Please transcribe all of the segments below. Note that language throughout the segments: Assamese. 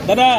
দাদা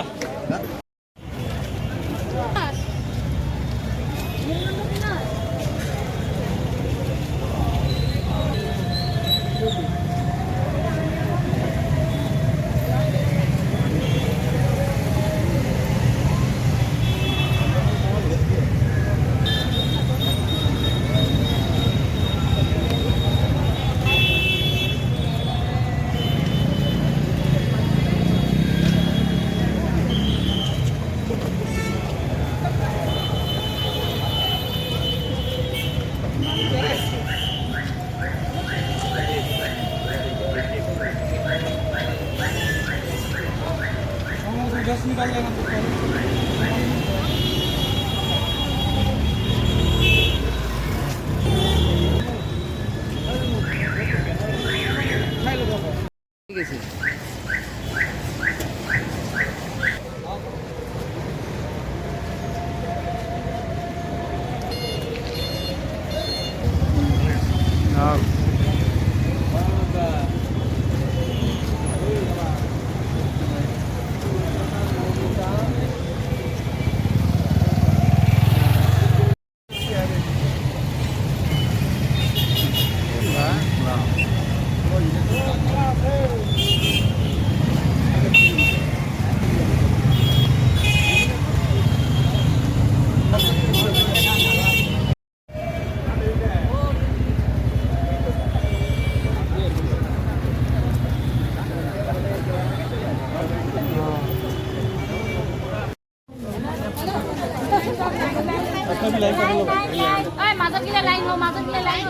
মাজত গিলা লাইন হো মাজত গিলা লাইন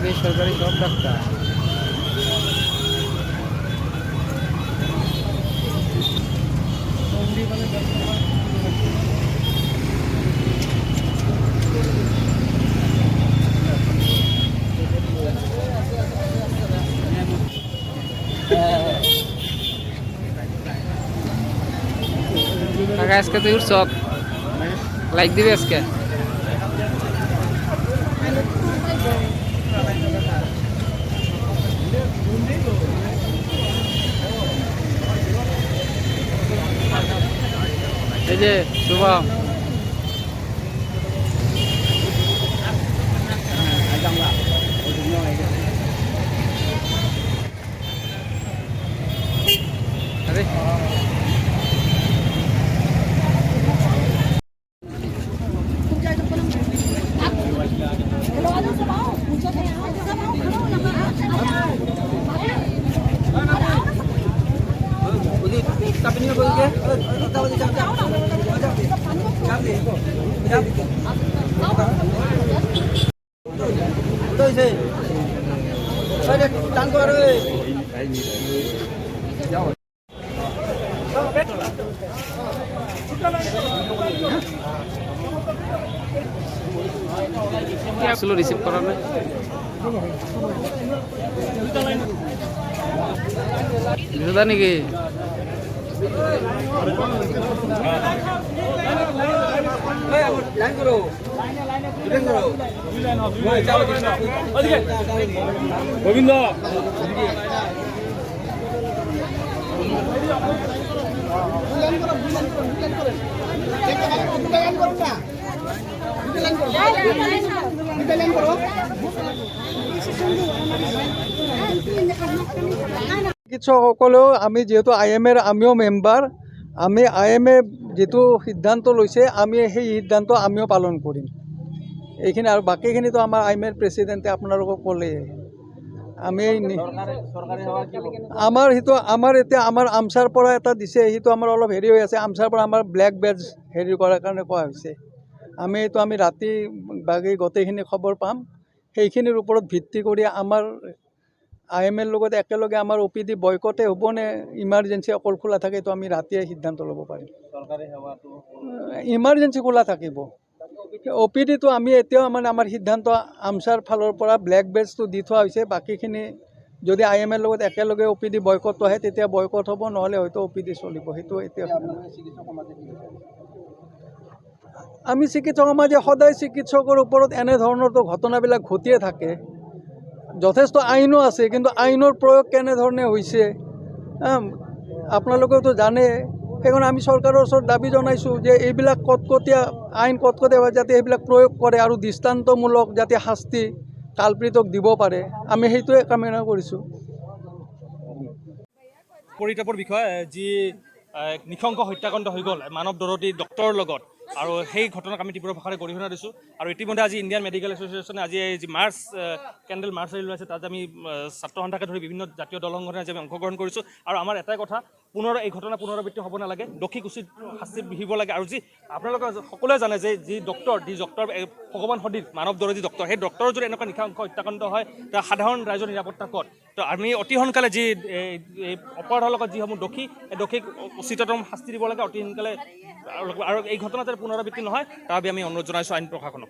বেসরকারি সব ডাক্তার আজকে তুই উঠছ লাইক দিবি আজকে এই যে শুভম রিসিভ করা নাই নাকি গোবিন্দ চিকিৎসকসকলেও আমি যেহেতু IMA আমিও মেম্বাৰ আমি IMA যেটো সিদ্ধান্ত লৈছে আমি সেই সিদ্ধান্ত আমিও পালন কৰিম এইখিনি আৰু বাকিখিনিতো আমাৰ IMA প্ৰেসিডেন্টে আপোনালোকক ক'লে আমি আমাৰ এতিয়া আমাৰ আমচাৰ পৰা এটা দিছে সেইটো আমাৰ অলপ হেৰি হৈ আছে আমচাৰ পৰা আমাৰ ব্লেক বেজ হেৰি কৰাৰ কাৰণে কোৱা হৈছে আমি ৰাতি বাকি গোটেইখিনি খবৰ পাম সেইখিনিৰ ওপৰত ভিত্তি কৰি IMৰ লগত একেলগে আমাৰ OPD বয়কটে হ'ব নে ইমাৰ্জেঞ্চি অকল খোলা থাকে, এইটো আমি ৰাতিয়ে সিদ্ধান্ত ল'ব পাৰিম। ইমাৰ্জেঞ্চি খোলা থাকিব। OPDটো আমি এতিয়াও মানে আমাৰ সিদ্ধান্ত আমছাৰ ফালৰ পৰা ব্লেক বেজটো দি থোৱা হৈছে। বাকীখিনি যদি IMৰ লগত একেলগে OPD বয়কট আহে তেতিয়া বয়কট হ'ব, নহ'লে হয়তো OPD চলিব। সেইটো এতিয়া আমি চিকিৎসক সমাজে সদায় চিকিৎসকৰ ওপৰত এনেধৰণৰতো ঘটনাবিলাক ঘটিয়ে থাকে। যথেষ্ট আইনো আছে, কিন্তু আইনৰ প্ৰয়োগ কেনেধৰণে হৈছে আপোনালোকেতো জানে। সেইকাৰণে আমি চৰকাৰৰ ওচৰত দাবী জনাইছোঁ যে এইবিলাক কটকটীয়া আইন কটকটীয়া যাতে এইবিলাক প্ৰয়োগ কৰে আৰু দৃষ্টান্তমূলক যাতে শাস্তি কালপ্ৰিতক দিব পাৰে, আমি সেইটোৱে কামনা কৰিছোঁ। পৰিতাপৰ বিষয় যি নৃশংস হত্যাকাণ্ড হৈ গ'ল মানৱ দৰদী ডক্টৰৰ লগত, আৰু সেই ঘটনাক আমি তীব্ৰ ভাষাৰে গৰিহণা দিছোঁ। আৰু ইতিমধ্যে আজি ইণ্ডিয়ান মেডিকেল এছ'চিয়েশ্যনে আজি যি মাৰ্চ কেণ্ডেল মাৰ্চ ৰেলী ওলাইছে, তাত আমি ছাত্ৰ সন্থাকে ধৰি বিভিন্ন জাতীয় দল সংগঠনে আজি আমি অংশগ্ৰহণ কৰিছোঁ। আৰু আমাৰ এটাই কথা, এই ঘটনা পুনৰাবৃত্তি হ'ব নালাগে, দোষীক উচিত শাস্তি বিহিব লাগে। আৰু যি আপোনালোকে সকলোৱে জানে যে যি ডক্টৰ ভগৱান সদৃশ মানৱ দৰদী ডক্টৰ, সেই ডক্টৰৰ যদি এনেকুৱা নৃশংস হত্যাকাণ্ড হয়, তাৰ সাধাৰণ ৰাইজৰ নিৰাপত্তা ক'ত? তো আমি অতি সোনকালে যি অপৰাধৰ লগত যিসমূহ দোষী, এই দোষীক উচিততম শাস্তি দিব লাগে অতি সোনকালে। আৰু এই ঘটনা যাতে পুনৰাবৃত্তি নহয়, তাৰ বাবে আমি অনুৰোধ জনাইছোঁ আইন প্ৰশাসনক।